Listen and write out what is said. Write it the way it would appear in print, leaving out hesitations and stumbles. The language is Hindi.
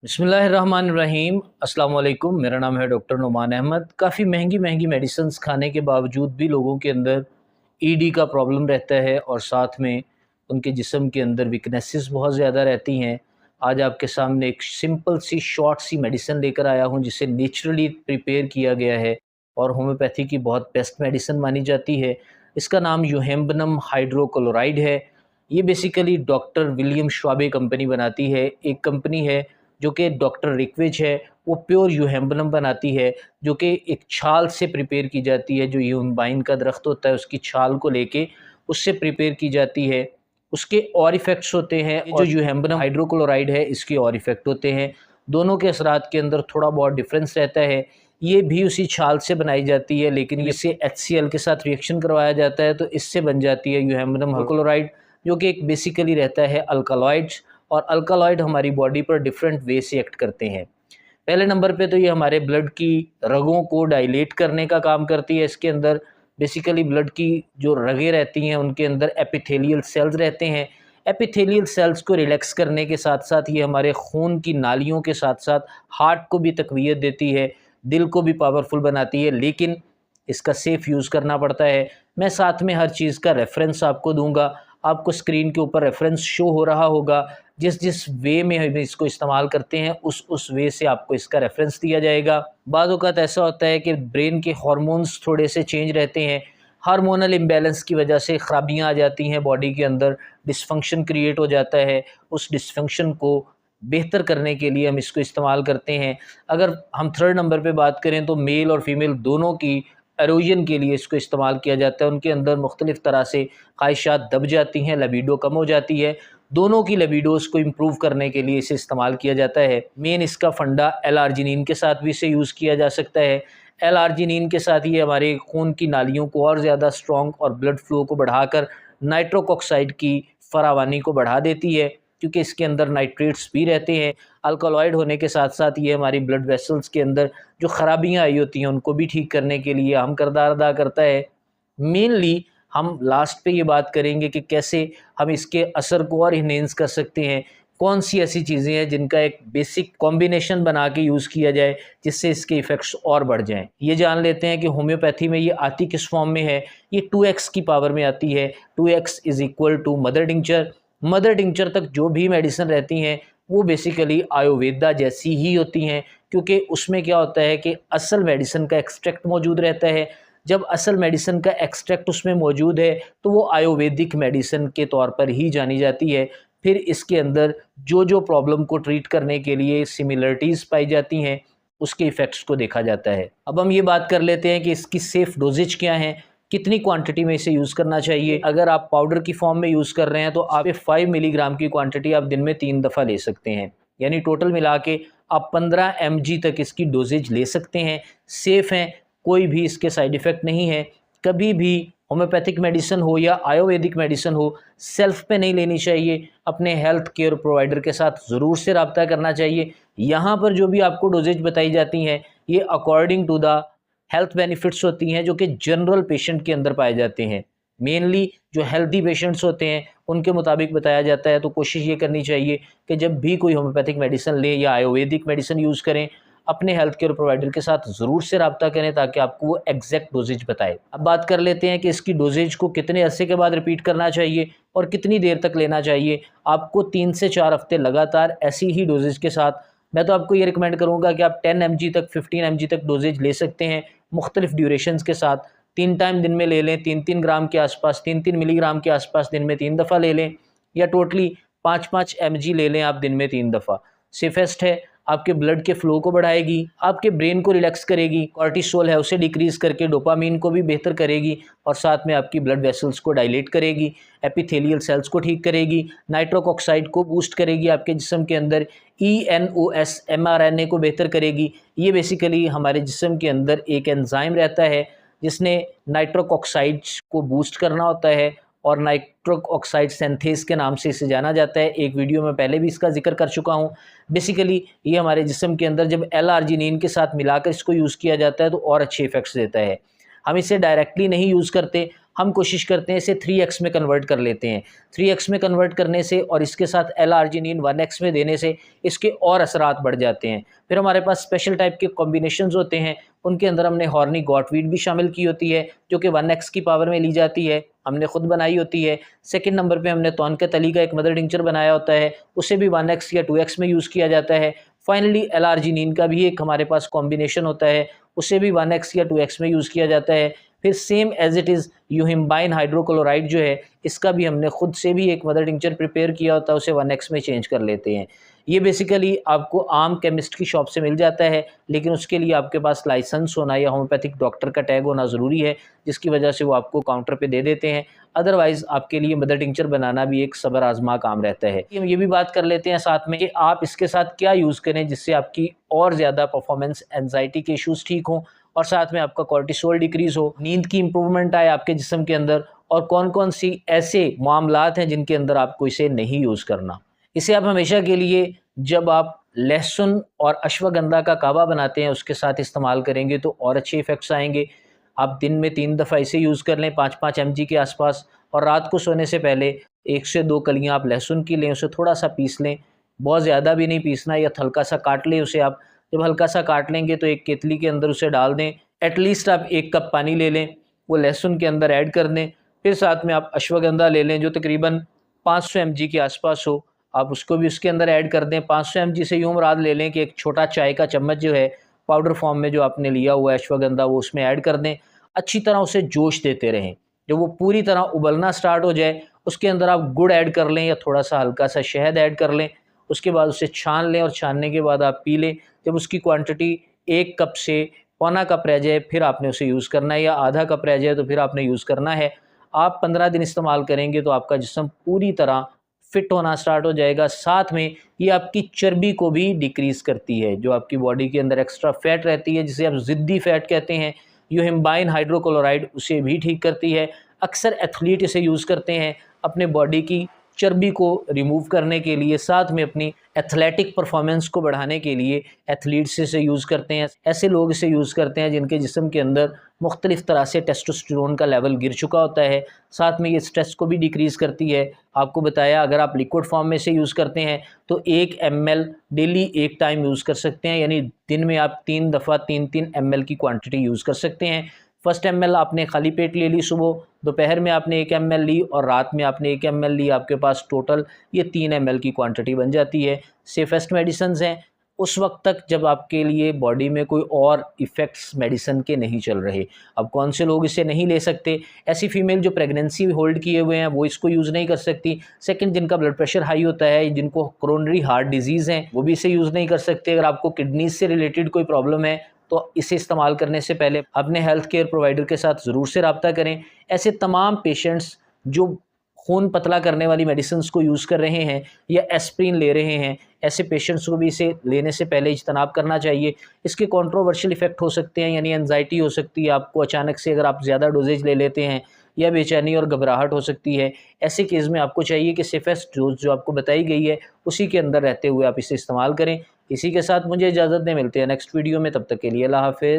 बिस्मिल्लाहिर्रहमानिर्रहीम। अस्सलाम वालेकुम। मेरा नाम है डॉक्टर नुमान अहमद। काफ़ी महंगी महंगी मेडिसिन्स खाने के बावजूद भी लोगों के अंदर ईडी का प्रॉब्लम रहता है और साथ में उनके जिस्म के अंदर वीकनेसेस बहुत ज़्यादा रहती हैं। आज आपके सामने एक सिंपल सी शॉर्ट सी मेडिसिन लेकर आया हूँ जिसे नेचुरली प्रिपेयर किया गया है और होम्योपैथी की बहुत बेस्ट मेडिसिन मानी जाती है। इसका नाम यूहेम्बनम हाइड्रोक्लोराइड है। ये basically doctor William Schwabe company बनाती है। एक कंपनी है जो कि डॉक्टर रिकविज है, वो प्योर यूहेम्बनम बनाती है, जो कि एक छाल से प्रिपेयर की जाती है। जो यूम्बाइन का दरख्त होता है उसकी छाल को लेके उससे प्रिपेयर की जाती है। उसके और इफ़ेक्ट्स होते हैं और जो यूहेम्बनम हाइड्रोक्लोराइड है इसके और इफ़ेक्ट होते हैं। दोनों के असरात के अंदर थोड़ा बहुत डिफरेंस रहता है। ये भी उसी छाल से बनाई जाती है लेकिन इसे HCl के साथ रिएक्शन करवाया जाता है तो इससे बन जाती है यूहेम्बनम हाइड्रोक्लोराइड, जो कि एक बेसिकली रहता है अल्कालॉइड्स। और अल्कालॉइड हमारी बॉडी पर डिफरेंट वे से एक्ट करते हैं। पहले नंबर पे तो ये हमारे ब्लड की रगों को डायलेट करने का काम करती है। इसके अंदर बेसिकली ब्लड की जो रगें रहती हैं उनके अंदर एपिथेलियल सेल्स रहते हैं। एपिथेलियल सेल्स को रिलैक्स करने के साथ साथ ये हमारे खून की नालियों के साथ साथ हार्ट को भी तक़वियत देती है, दिल को भी पावरफुल बनाती है, लेकिन इसका सेफ़ यूज़ करना पड़ता है। मैं साथ में हर चीज़ का रेफरेंस आपको दूंगा। आपको स्क्रीन के ऊपर रेफरेंस शो हो रहा होगा। जिस जिस वे में हम इसको इस्तेमाल करते हैं उस वे से आपको इसका रेफरेंस दिया जाएगा। बाज़ औक़ात ऐसा होता है कि ब्रेन के हार्मोन्स थोड़े से चेंज रहते हैं। हार्मोनल इम्बैलेंस की वजह से ख़राबियाँ आ जाती हैं बॉडी के अंदर, डिसफंक्शन क्रिएट हो जाता है। उस डिसफंक्शन को बेहतर करने के लिए हम इसको इस्तेमाल करते हैं। अगर हम थर्ड नंबर पे बात करें तो मेल और फीमेल दोनों की एरोजन के लिए इसको इस्तेमाल किया जाता है। उनके अंदर मुख्तलिफ़ तरह से ख्वाहिशात दब जाती हैं, लिबिडो कम हो जाती है। दोनों की लिबिडोज़ को इम्प्रूव करने के लिए इसे इस्तेमाल किया जाता है। मेन इसका फंडा एल-आर्जिनिन के साथ भी इसे यूज़ किया जा सकता है। एल-आर्जिनिन के साथ ये हमारे खून की नालियों को और ज़्यादा स्ट्रॉन्ग और ब्लड फ्लो को बढ़ाकर नाइट्रिक ऑक्साइड की फरावानी को बढ़ा देती है, क्योंकि इसके अंदर नाइट्रेट्स भी रहते हैं। अल्कलॉइड होने के साथ साथ ये हमारी ब्लड वेसल्स के अंदर जो ख़राबियाँ आई होती हैं उनको भी ठीक करने के लिए अहम किरदार अदा करता है। मेनली हम लास्ट पे ये बात करेंगे कि कैसे हम इसके असर को और इन्हेंस कर सकते हैं। कौन सी ऐसी चीज़ें हैं जिनका एक बेसिक कॉम्बिनेशन बना के यूज़ किया जाए जिससे इसके इफ़ेक्ट्स और बढ़ जाएँ। ये जान लेते हैं कि होम्योपैथी में ये आती किस फॉर्म में है। ये 2x की पावर में आती है। 2x is equal to mother tincture. Mother tincture तक जो भी मेडिसिन रहती हैं वो बेसिकली आयुर्वेदा जैसी ही होती हैं, क्योंकि उसमें क्या होता है कि असल मेडिसिन का एक्सट्रैक्ट मौजूद रहता है। जब असल मेडिसिन का एक्सट्रैक्ट उसमें मौजूद है तो वो आयुर्वेदिक मेडिसिन के तौर पर ही जानी जाती है। फिर इसके अंदर जो जो प्रॉब्लम को ट्रीट करने के लिए सिमिलरिटीज़ पाई जाती हैं उसके इफ़ेक्ट्स को देखा जाता है। अब हम ये बात कर लेते हैं कि इसकी सेफ़ डोजेज क्या हैं, कितनी क्वांटिटी में इसे यूज़ करना चाहिए। अगर आप पाउडर की फॉर्म में यूज़ कर रहे हैं तो आप 5 मिलीग्राम की क्वांटिटी आप दिन में 3 दफ़ा ले सकते हैं, यानी टोटल मिला के आप 15 mg तक इसकी डोजेज ले सकते हैं। सेफ़ हैं, कोई भी इसके साइड इफ़ेक्ट नहीं है। कभी भी होम्योपैथिक मेडिसिन हो या आयुर्वेदिक मेडिसिन हो, सेल्फ पे नहीं लेनी चाहिए। अपने हेल्थ केयर प्रोवाइडर के साथ ज़रूर से रब्ता करना चाहिए। यहाँ पर जो भी आपको डोजेज बताई जाती हैं ये according to the health benefits होती हैं जो कि जनरल पेशेंट के अंदर पाए जाते हैं। मेनली जो हेल्दी पेशेंट्स होते हैं उनके मुताबिक बताया जाता है। तो कोशिश ये करनी चाहिए कि जब भी कोई होम्योपैथिक मेडिसिन लें या आयुर्वेदिक मेडिसिन यूज़ करें, अपने हेल्थ केयर प्रोवाइडर के साथ ज़रूर से रब्ता करें ताकि आपको वो एग्जैक्ट डोजेज बताए। अब बात कर लेते हैं कि इसकी डोजेज को कितने अरसे के बाद रिपीट करना चाहिए और कितनी देर तक लेना चाहिए। आपको 3 से 4 हफ्ते लगातार ऐसी ही डोजेज के साथ, मैं तो आपको ये रिकमेंड करूँगा कि आप 10 mg तक 15 mg तक डोजेज ले सकते हैं मुख्तलिफ ड्यूरेशंस के साथ। 3 टाइम दिन में ले लें, 3-3 ग्राम के आसपास, 3-3 मिलीग्राम के आसपास दिन में 3 दफ़ा ले लें, या टोटली 5-5 mg ले लें आप दिन में 3 दफ़ा। सेफेस्ट है, आपके ब्लड के फ़्लो को बढ़ाएगी, आपके ब्रेन को रिलैक्स करेगी, कॉर्टिसोल है उसे डिक्रीज़ करके डोपामीन को भी बेहतर करेगी और साथ में आपकी ब्लड वेसल्स को डायलेट करेगी, एपिथेलियल सेल्स को ठीक करेगी, नाइट्रिक ऑक्साइड को बूस्ट करेगी आपके जिस्म के अंदर, ENOS mRNA को बेहतर करेगी। ये बेसिकली हमारे जिस्म के अंदर एक एंजाइम रहता है जिसने नाइट्रिक ऑक्साइड्स को बूस्ट करना होता है और नाइट्रिक ऑक्साइड सिंथेस के नाम से इसे जाना जाता है। एक वीडियो में पहले भी इसका जिक्र कर चुका हूँ। बेसिकली ये हमारे जिस्म के अंदर जब एल-आर्जिनिन के साथ मिलाकर इसको यूज़ किया जाता है तो और अच्छे इफ़ेक्ट्स देता है। हम इसे डायरेक्टली नहीं यूज़ करते, हम कोशिश करते हैं इसे 3x में कन्वर्ट कर लेते हैं। 3x में कन्वर्ट करने से और इसके साथ L-आर्जिनिन 1x में देने से इसके और असरात बढ़ जाते हैं। फिर हमारे पास स्पेशल टाइप के कॉम्बिनेशंस होते हैं, उनके अंदर हमने हॉर्नी गॉटवीट भी शामिल की होती है जो कि 1x की पावर में ली जाती है, हमने खुद बनाई होती है। सेकंड नंबर पे हमने तोनका तली का एक मदर टिंचर बनाया होता है, उसे भी 1x या 2x में यूज़ किया जाता है। फाइनली L-आर्जिनिन का भी एक हमारे पास कॉम्बिनेशन होता है, उसे भी 1x या 2x में यूज़ किया जाता है। फिर same as it is yohimbine hydrochloride जो है, इसका भी हमने खुद से भी एक मदर टिंचर प्रिपेयर किया होता है, उसे 1x में चेंज कर लेते हैं। ये बेसिकली आपको आम केमिस्ट की शॉप से मिल जाता है, लेकिन उसके लिए आपके पास लाइसेंस होना या होम्योपैथिक डॉक्टर का टैग होना ज़रूरी है, जिसकी वजह से वो आपको काउंटर पे दे देते हैं। अदरवाइज़ आपके लिए मदर टिंचर बनाना भी एक सब्र आज़मा काम रहता है। हम ये भी बात कर लेते हैं साथ में कि आप इसके साथ क्या यूज़ करें जिससे आपकी और ज़्यादा परफॉर्मेंस, एंजाइटी के इश्यूज़ ठीक हों और साथ में आपका कॉर्टिसोल डिक्रीज़ हो, नींद की इंप्रूवमेंट आए आपके जिस्म के अंदर, और कौन-कौन सी ऐसे मामलात हैं जिनके अंदर आपको इसे नहीं यूज़ करना। इसे आप हमेशा के लिए जब आप लहसुन और अश्वगंधा का कावा बनाते हैं उसके साथ इस्तेमाल करेंगे तो और अच्छे इफ़ेक्ट्स आएँगे। आप दिन में 3 दफ़ा इसे यूज़ कर लें 5-5 mg के आसपास, और रात को सोने से पहले 1 से 2 कलियाँ आप लहसुन की लें, उसे थोड़ा-सा पीस लें, बहुत ज़्यादा भी नहीं पीसना, या हल्का-सा काट लें उसे आप। जब हल्का-सा काट लेंगे तो एक केतली के अंदर उसे डाल दें, एटलीस्ट आप 1 कप पानी ले लें, वो लहसुन के अंदर ऐड कर दें। फिर साथ में आप अश्वगंधा ले लें जो तकरीबन 500 mg के आसपास हो, आप उसको भी उसके अंदर ऐड कर दें। 500 mg से यूँ मुराद ले लें कि एक छोटा चाय का चम्मच जो है पाउडर फॉर्म में जो आपने लिया हुआ है अश्वगंधा, वो उसमें ऐड कर दें। अच्छी तरह उसे जोश देते रहें। जब वो पूरी तरह उबलना स्टार्ट हो जाए, उसके अंदर आप गुड़ ऐड कर लें या थोड़ा-सा हल्का-सा शहद ऐड कर लें। उसके बाद उसे छान लें और छानने के बाद आप पी लें। जब उसकी क्वांटिटी 1 कप से पौना कप रह जाए फिर आपने उसे यूज़ करना है, या आधा कप रह जाए तो फिर आपने यूज़ करना है। आप 15 दिन इस्तेमाल करेंगे तो आपका जिस्म पूरी तरह फिट होना स्टार्ट हो जाएगा। साथ में ये आपकी चर्बी को भी डिक्रीज़ करती है, जो आपकी बॉडी के अंदर एक्स्ट्रा फ़ैट रहती है जिसे आप ज़िद्दी फ़ैट कहते हैं। यूहिम्बाइन हाइड्रोक्लोराइड उसे भी ठीक करती है। अक्सर एथलीट इसे यूज़ करते हैं अपने बॉडी की चर्बी को रिमूव करने के लिए, साथ में अपनी एथलेटिक परफॉर्मेंस को बढ़ाने के लिए एथलीट्स इसे यूज़ करते हैं। ऐसे लोग इसे यूज़ करते हैं जिनके जिस्म के अंदर मुख्तलिफ़ तरह से टेस्टोस्टेरोन का लेवल गिर चुका होता है। साथ में ये स्ट्रेस को भी डिक्रीज़ करती है। आपको बताया अगर आप लिक्विड फॉर्म में इसे यूज़ करते हैं तो 1 ml डेली एक टाइम यूज़ कर सकते हैं, यानी दिन में आप 3 दफ़ा 3-3 ml की क्वांटिटी यूज़ कर सकते हैं। फर्स्ट ml आपने खाली पेट ले ली सुबह, दोपहर में आपने 1 ml ली और रात में आपने 1 ml ली, आपके पास टोटल ये 3 ml की क्वांटिटी बन जाती है। सेफेस्ट मेडिसिन्स हैं उस वक्त तक जब आपके लिए बॉडी में कोई और इफ़ेक्ट्स मेडिसिन के नहीं चल रहे। अब कौन से लोग इसे नहीं ले सकते? ऐसी फ़ीमेल जो प्रेगनेंसी होल्ड किए हुए हैं वो इसको यूज़ नहीं कर सकती। सेकंड, जिनका ब्लड प्रेशर हाई होता है, जिनको कोरोनरी हार्ट डिजीज़ हैं, वो भी इसे यूज़ नहीं कर सकते। अगर आपको किडनीज से रिलेटेड कोई प्रॉब्लम है तो इसे इस्तेमाल करने से पहले अपने हेल्थ केयर प्रोवाइडर के साथ ज़रूर से रब्ता करें। ऐसे तमाम पेशेंट्स जो खून पतला करने वाली मेडिसिन्स को यूज़ कर रहे हैं या एस्प्रिन ले रहे हैं, ऐसे पेशेंट्स को भी इसे लेने से पहले इज्तनाब करना चाहिए। इसके कंट्रोवर्शियल इफ़ेक्ट हो सकते हैं, यानी एंजाइटी हो सकती है आपको अचानक से अगर आप ज़्यादा डोजेज ले लेते हैं, या बेचैनी और घबराहट हो सकती है। ऐसे केस में आपको चाहिए कि सेफेस्ट डोज जो आपको बताई गई है उसी के अंदर रहते हुए आप इसे इस्तेमाल करें। इसी के साथ मुझे इजाज़त दें, मिलते हैं नेक्स्ट वीडियो में, तब तक के लिए अल्लाह हाफ़िज़।